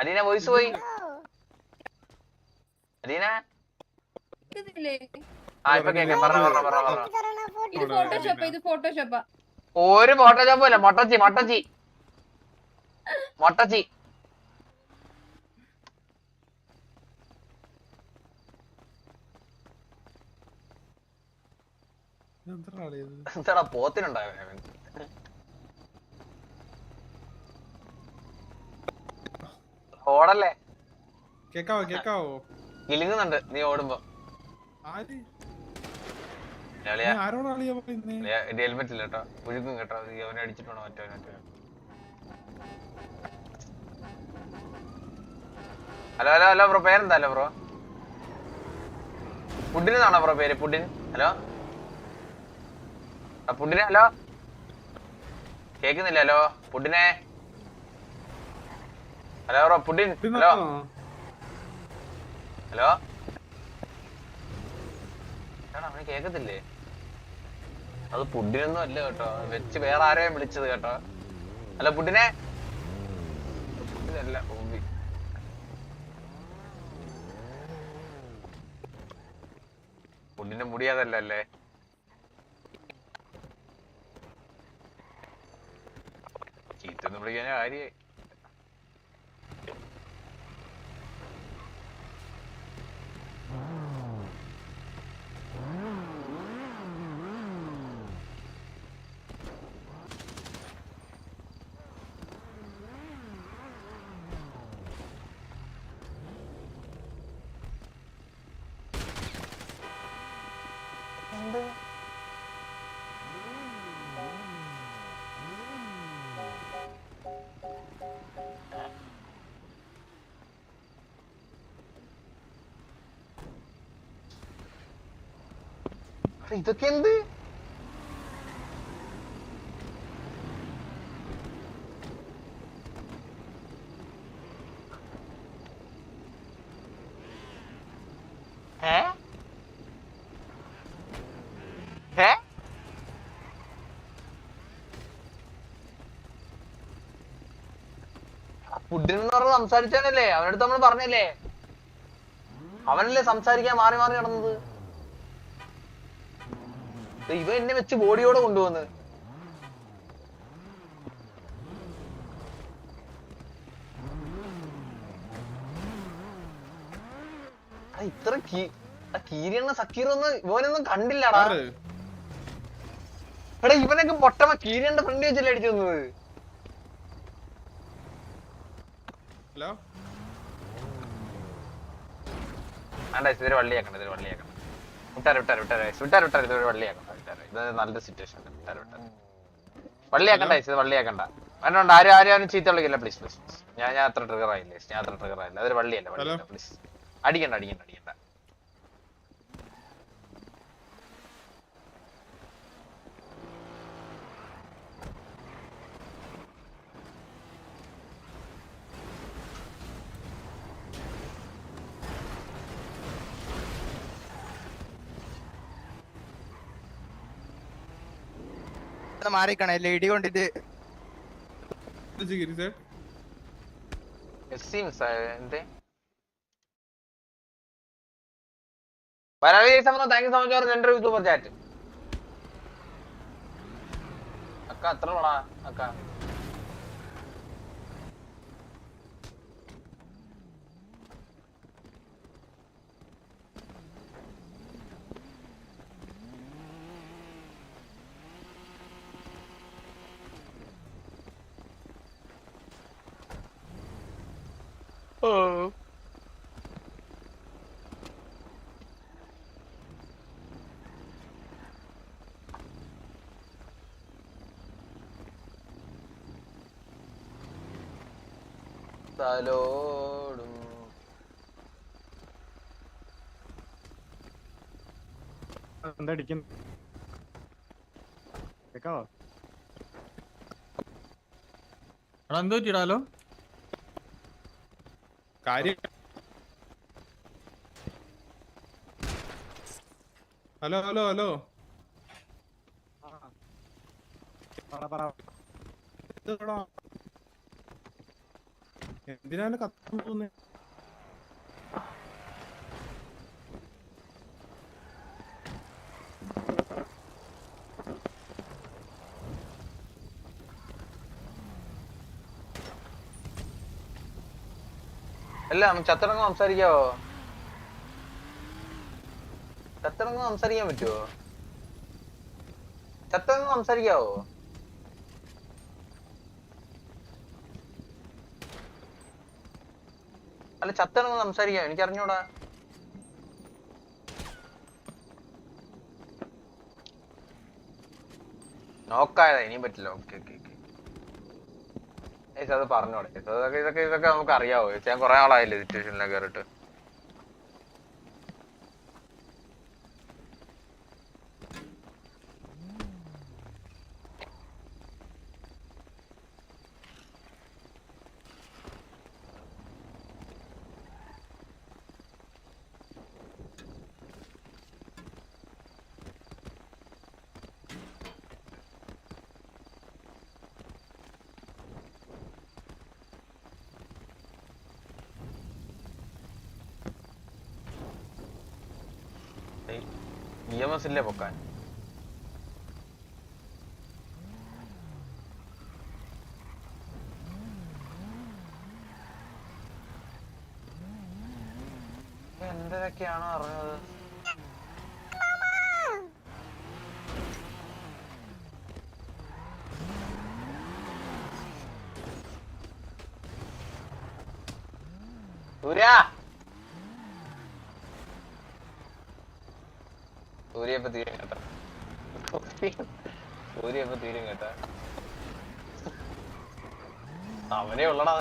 Aleena voice പോയി. അലീന ഇപ്പൊ കേക്കാം. പറഞ്ഞ ഒരു ഫോട്ടോഷോപ്പും ഇല്ല. മൊട്ടച്ചി മൊട്ടച്ചി മൊട്ടച്ചി. എന്താടാ പോത്തിനുണ്ടായോ? ഓടല്ലേ? കേക്കാവോ കേക്കാവോ? കിലുങ്ങുന്നുണ്ട് നീ ഓടുമ്പോ. എന്റെ ഹെൽമെറ്റ് ഇല്ല കേട്ടോ. ഒഴുകും കേട്ടോ. അവനെ അടിച്ചിട്ട് വേണം മറ്റവനെ. ഹലോ ഹലോ ഹലോ ബ്രോ, പേരെന്താ? ഹലോ ബ്രോ, പുഡിനാണോ ബ്രോ പേര്? പുഡിൻ. ഹലോ പുഡിനെ. ഹലോ കേക്കുന്നില്ല. ഹലോ പുഡിനെ. ഹലോ ബ്രോ പുഡിൻ. ഹലോ ഹലോ അവന് കേക്കത്തില്ലേ? അത് പുഡിനൊന്നും അല്ല കേട്ടോ. വെച്ച് വേറെ ആരെയും വിളിച്ചത് കേട്ടോ. ഹലോ പുഡിനെ. പുഡിനല്ല ഓമ്പി. പുഡിന്റെ മുടിയാതല്ല അല്ലേ? ചീത്തൊന്നും വിളിക്കാൻ കാര്യായി. ഇതൊക്കെ എന്ത്? ഫുഡിനെന്ന് പറഞ്ഞ് സംസാരിച്ചാണല്ലേ? അവനടുത്ത് നമ്മൾ പറഞ്ഞല്ലേ? അവനല്ലേ സംസാരിക്കാൻ മാറി മാറി നടന്നത്. ഇവ എന്നെ വെച്ച് ബോഡിയോടെ കൊണ്ടുവന്ന്. ഇത്ര കീരിയെന്ന സക്കീറൊന്നും ഇവനൊന്നും കണ്ടില്ലടാ. എടാ ഇവനൊക്കെ പൊട്ടമ കീരിയന്റെ ഫ്രണ്ട് വെച്ചല്ലേ അടിച്ചു തന്നത്. വേണ്ട ഇതൊരു വള്ളിയാക്കണം. ഇതൊരു വള്ളിയാക്കണം. വിട്ടാര ഇതൊരു വള്ളിയാക്കണം. ഇത് നല്ല സിറ്റുവേഷൻ. വള്ളിയാക്കണ്ട ഇത് വള്ളിയാക്കണ്ട. അതിനോണ്ട് ആരും ചീത്ത വിളിക്കില്ല പ്ലീസ് പ്ലീസ്. ഞാൻ അത്ര ട്രിഗർ ആയില്ലേ? അതൊരു വള്ളിയല്ല. വള്ളിയല്ല പ്ലീസ്. അടിക്കണ്ട. മാറിക്കണേ ഇടി കൊണ്ടിട്ട്. അക്ക അത്ര ഉള്ളടാ അക്ക. തലോടും എന്തടിക്കും കേക്കാവോ? എന്തോ പറ്റിയിടാലോ കാര്യം. ഹലോ ഹലോ ഹലോ പറ എന്തിനാണ് കത്താൻ പോകുന്നത്? അല്ല ചത്തിറങ്ങ് സംസാരിക്കാവോ? ചത്തിറങ്ങ് സംസാരിക്കാൻ പറ്റുമോ? ചത്തിറങ്ങ് സംസാരിക്കാവോ? അല്ല ചത്തിറങ്ങ് സംസാരിക്കാം, എനിക്ക് അറിഞ്ഞൂടാ. നോക്കായതാ, ഇനിയും പറ്റില്ല. Okay okay okay. അത് പറഞ്ഞോടെ. ഇതൊക്കെ നമുക്ക് അറിയാവോ? ഞാൻ കുറെ ആളായില്ലേ സിറ്റുവേഷനിലൊക്കെ കയറിട്ട്. EMS ഇല്ലേ പൊക്കാൻ? എന്തൊക്കെയാണോ അറിഞ്ഞത്? സൂര്യ സൂര്യപ്പ തീരും കേട്ടോ. സൂര്യപ്പ തീരും കേട്ടോ. അവനെ ഉള്ളടാ.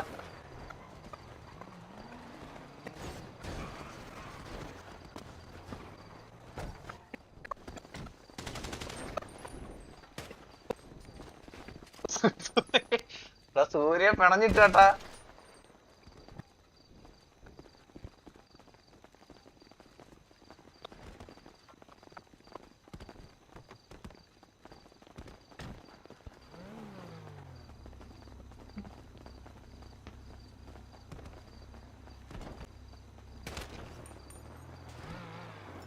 സൂര്യ പിണഞ്ഞിട്ട് കേട്ടാ.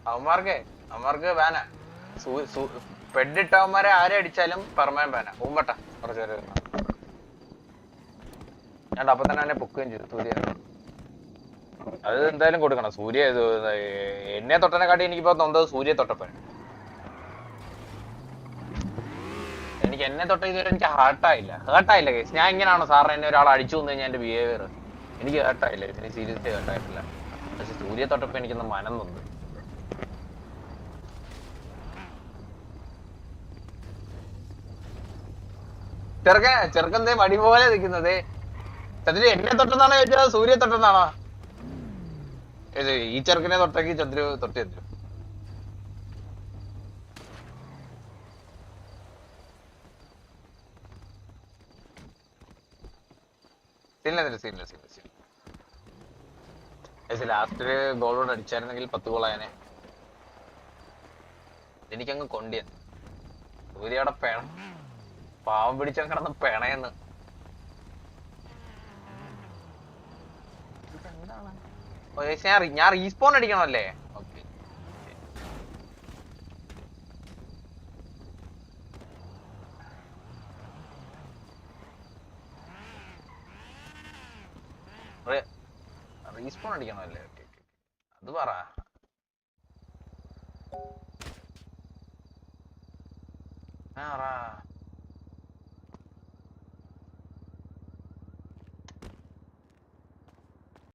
അവന്മാർക്ക് ബാന. പെഡിട്ടവന്മാരെ ആരെ അടിച്ചാലും പെർമനന്റ് ബാന. ഊമ്പട്ട കുറച്ചു പേര്. ഞാൻ അപ്പൊ തന്നെ അവനെ പൊക്കുകയും ചെയ്തു. സൂര്യ അത് എന്തായാലും കൊടുക്കണം. സൂര്യ എന്നെ തൊട്ടനെക്കാട്ടി എനിക്കിപ്പോ തോന്നുന്നത് സൂര്യ തൊട്ടപ്പോഴാണ്. എനിക്ക് എന്നെ തൊട്ട ഇതുവരെ എനിക്ക് ഹേർട്ടായില്ല കേസ്. ഞാൻ ഇങ്ങനെയാണോ സാറിന് എന്നെ ഒരാൾ അടിച്ചു വന്നു കഴിഞ്ഞാൽ എന്റെ ബിഹേവിയർ എനിക്ക് ഹേർട്ടായില്ല. ഇതിന് സീരിയസ്ലി ഹേർട്ടായിട്ടില്ല. പക്ഷെ സൂര്യ തൊട്ടപ്പോ എനിക്കൊന്ന് മനം നൊന്ത്. ചെറുക്കന്തേ മടി പോലെ നിൽക്കുന്നത്. ചന്ദ്രു എന്നെ തൊട്ടെന്നാണോ ചോദിച്ചത് സൂര്യ തൊട്ടെന്നാണോ? ഈ ചെറുക്കനെ തൊട്ടെങ്കിൽ ചന്ദ്രു തൊട്ട് ചന്ദ്രു. ലാസ്റ്റ് ഗോളോട് അടിച്ചായിരുന്നെങ്കിൽ 10 ഗോളായനെ. എനിക്കങ്ങ് കൊണ്ടിയെന്ന്. സൂര്യയുടെ പാവം പിടിച്ച കിടന്ന് പിണയെന്ന്. ഞാൻ റീസ്പോൺ അടിക്കണമല്ലേ? ഓക്കെ. റീസ്പോൺ അടിക്കണമല്ലേ? ഓക്കെ അത് പറ. ആ